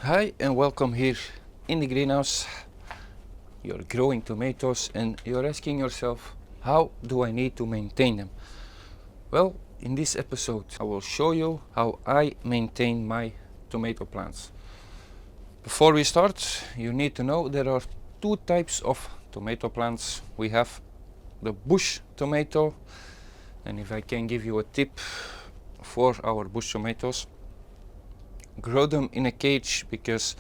Hi and welcome here in the greenhouse. You're growing tomatoes and you're asking yourself, how do I need to maintain them? Well, in this episode I will show you how I maintain my tomato plants. Before we start, you need to know there are two types of tomato plants. We have the bush tomato, and if I can give you a tip for our bush tomatoes, grow them in a cage because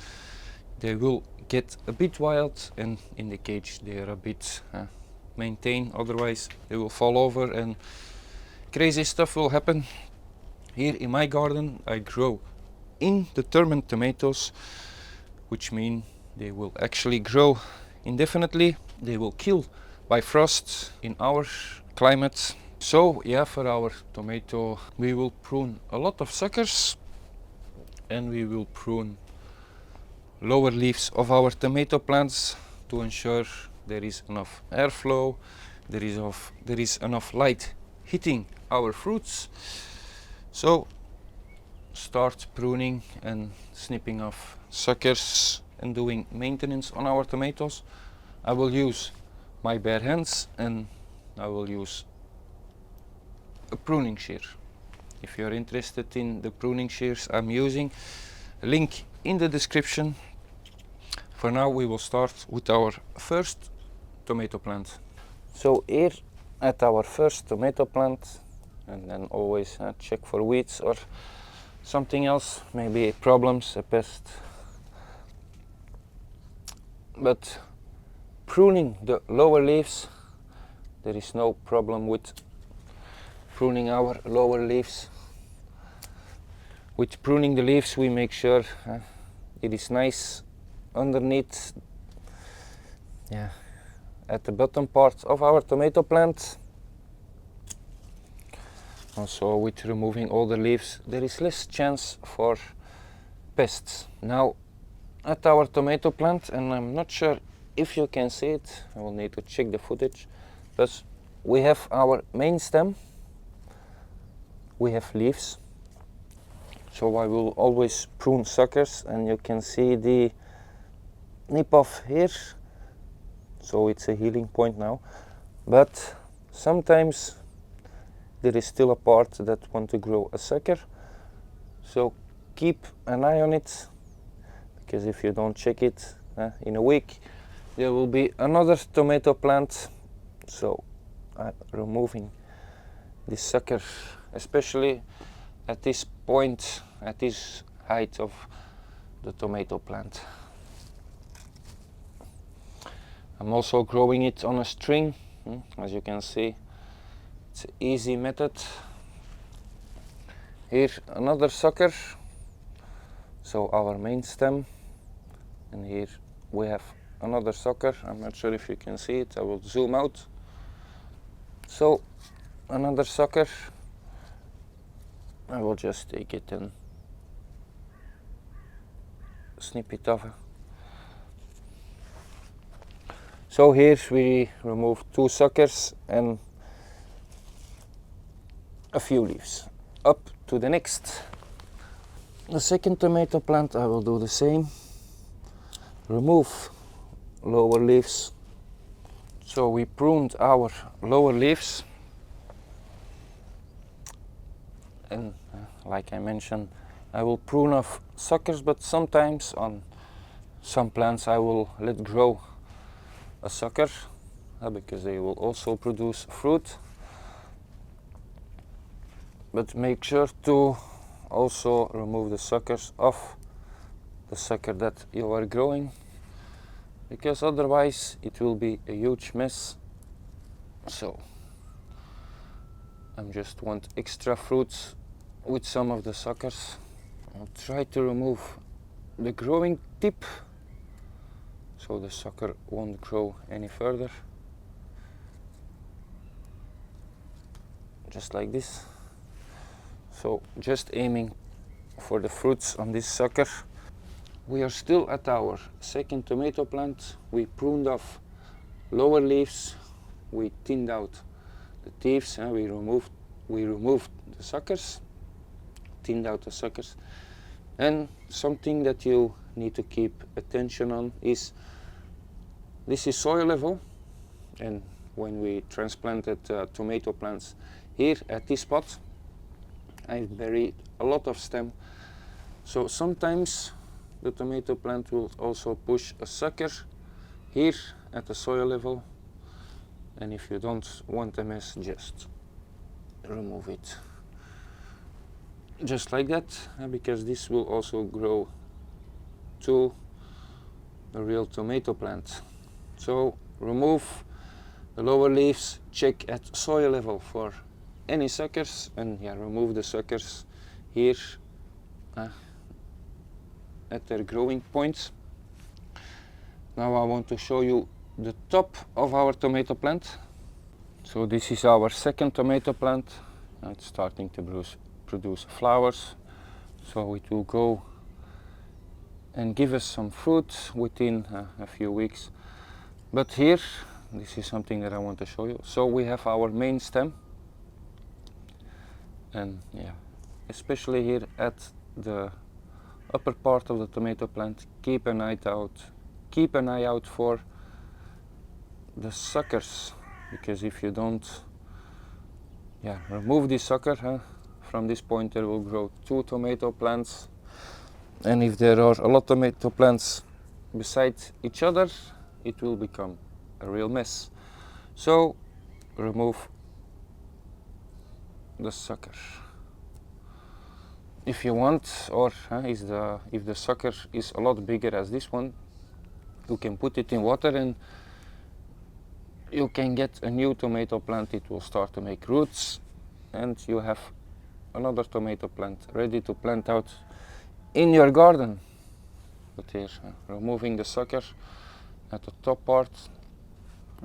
they will get a bit wild, and in the cage they are a bit maintained, otherwise they will fall over and crazy stuff will happen. Here in my garden I grow indeterminate tomatoes, which mean they will actually grow indefinitely. They will kill by frost in our climate. So yeah, for our tomato we will prune a lot of suckers and we will prune lower leaves of our tomato plants to ensure there is enough airflow, there is enough light hitting our fruits. So start pruning and snipping off suckers and doing maintenance on our tomatoes. I will use my bare hands and I will use a pruning shear. If you're interested in the pruning shears I'm using, a link in the description. For now we will start with our first tomato plant. So here at our first tomato plant, and then always check for weeds or something else, maybe problems, a pest. But pruning the lower leaves, there is no problem with pruning our lower leaves. With pruning the leaves we make sure it is nice underneath, at the bottom part of our tomato plant. Also with removing all the leaves there is less chance for pests. Now at our tomato plant, and I'm not sure if you can see it, I will need to check the footage, but we have our main stem, we have leaves, so I will always prune suckers, and you can see the nip off here, so it's a healing point now. But sometimes there is still a part that want to grow a sucker, so keep an eye on it, because if you don't check it in a week there will be another tomato plant. So I'm removing this sucker, especially at this point, at this height of the tomato plant. I'm also growing it on a string, as you can see. It's an easy method. Here another sucker, so our main stem, and here we have another sucker. I'm not sure if you can see it, I will zoom out. So another sucker, I will just take it and snip it off. So here we remove two suckers and a few leaves. Up to the next, the second tomato plant, I will do the same. Remove lower leaves. So we pruned our lower leaves, and like I mentioned, I will prune off suckers, but sometimes on some plants I will let grow a sucker because they will also produce fruit. But make sure to also remove the suckers off the sucker that you are growing, because otherwise it will be a huge mess. So I just want extra fruits with some of the suckers. I'll try to remove the growing tip so the sucker won't grow any further. Just like this. So just aiming for the fruits on this sucker. We are still at our second tomato plant. We pruned off lower leaves, we thinned out the leaves, we removed the suckers, thinned out the suckers. And something that you need to keep attention on is this is soil level, and when we transplanted tomato plants here at this spot, I buried a lot of stem. So sometimes the tomato plant will also push a sucker here at the soil level, and if you don't want a mess, just remove it. Just like that, because this will also grow to a real tomato plant. So remove the lower leaves, check at soil level for any suckers, and yeah, remove the suckers here at their growing points. Now I want to show you the top of our tomato plant. So this is our second tomato plant. It's starting to produce flowers, so it will go and give us some fruit within a few weeks. But here, this is something that I want to show you. So we have our main stem, and yeah, especially here at the upper part of the tomato plant, keep an eye out for the suckers, because if you don't remove this sucker, from this point there will grow 2 tomato plants, and if there are a lot of tomato plants beside each other, it will become a real mess. So remove the sucker if you want, or if the sucker is a lot bigger as this one, you can put it in water and you can get a new tomato plant. It will start to make roots, and you have another tomato plant ready to plant out in your garden. But here, removing the sucker at the top part,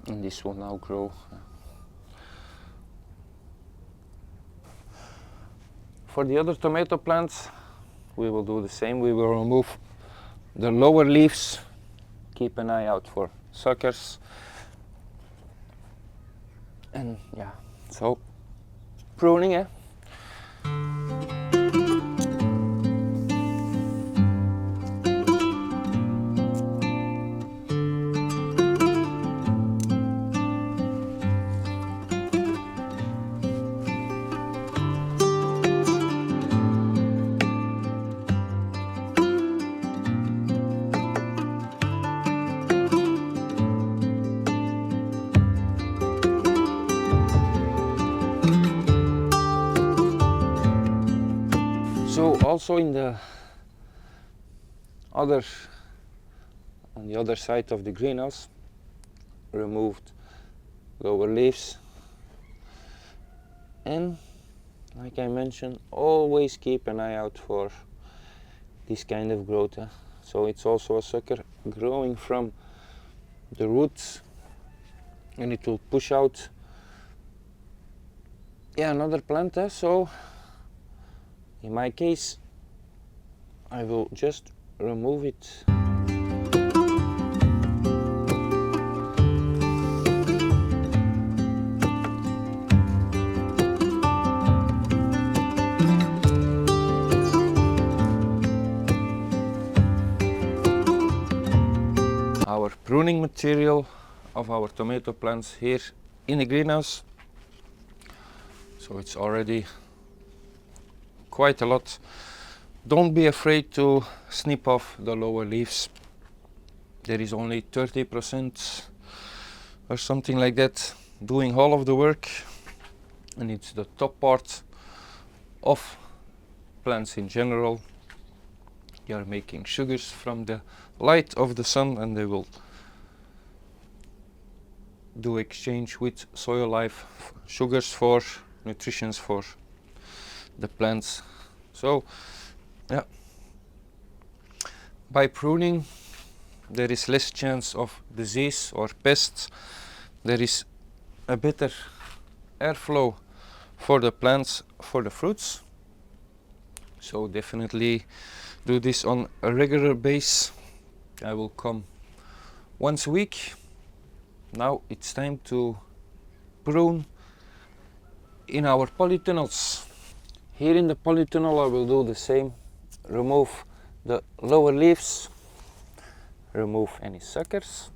and this will now grow. For the other tomato plants, we will do the same. We will remove the lower leaves, keep an eye out for suckers, and yeah, so pruning. So also on the other side of the greenhouse, removed lower leaves, and like I mentioned, always keep an eye out for this kind of growth. So it's also a sucker growing from the roots, and it will push out another plant. So in my case, I will just remove it. Our pruning material of our tomato plants here in the greenhouse. So it's already quite a lot. Don't be afraid to snip off the lower leaves. There is only 30% or something like that doing all of the work, and it's the top part of plants in general. You are making sugars from the light of the sun, and they will do exchange with soil life, sugars for nutrition for the plants. So yeah, by pruning there is less chance of disease or pests. There is a better airflow for the plants, for the fruits. So definitely do this on a regular basis. I will come once a week. Now it's time to prune in our polytunnels. Here in the polytunnel I will do the same. Remove the lower leaves, remove any suckers.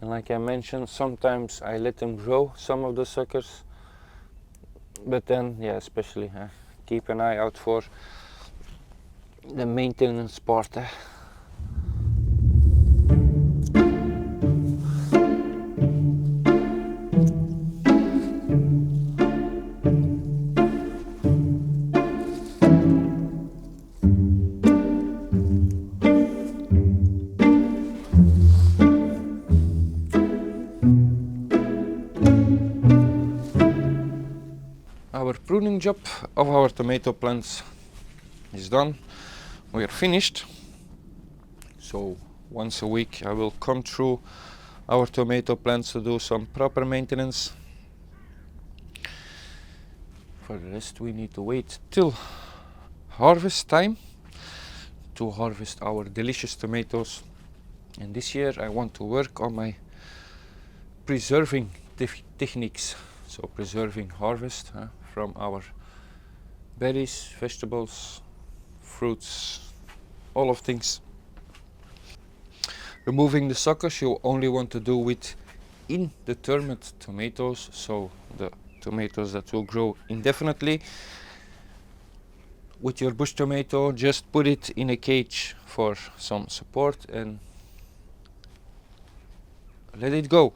And like I mentioned, sometimes I let them grow, some of the suckers, but then, yeah, especially keep an eye out for the maintenance part. Our pruning job of our tomato plants is done. We are finished. So once a week I will come through our tomato plants to do some proper maintenance. For the rest we need to wait till harvest time to harvest our delicious tomatoes. And this year I want to work on my preserving techniques. So preserving harvest from our berries, vegetables, fruits, all of things. Removing the suckers you only want to do with indeterminate tomatoes, so the tomatoes that will grow indefinitely. With your bush tomato, just put it in a cage for some support and let it go.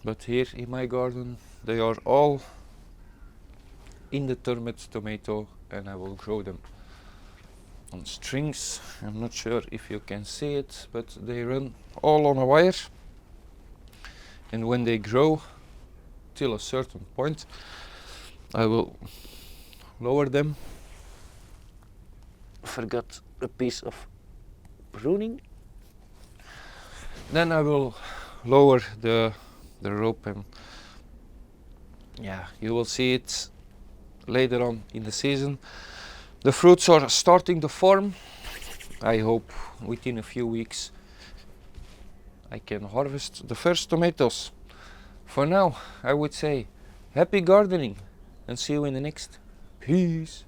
But here in my garden they are all indeterminate tomato, and I will grow them on strings. I'm not sure if you can see it, but they run all on a wire, and when they grow till a certain point I will lower them. Forgot a piece of pruning. Then I will lower the rope, and yeah, you will see it later on in the season. The fruits are starting to form. I hope within a few weeks I can harvest the first tomatoes. For now I would say happy gardening and see you in the next. Peace.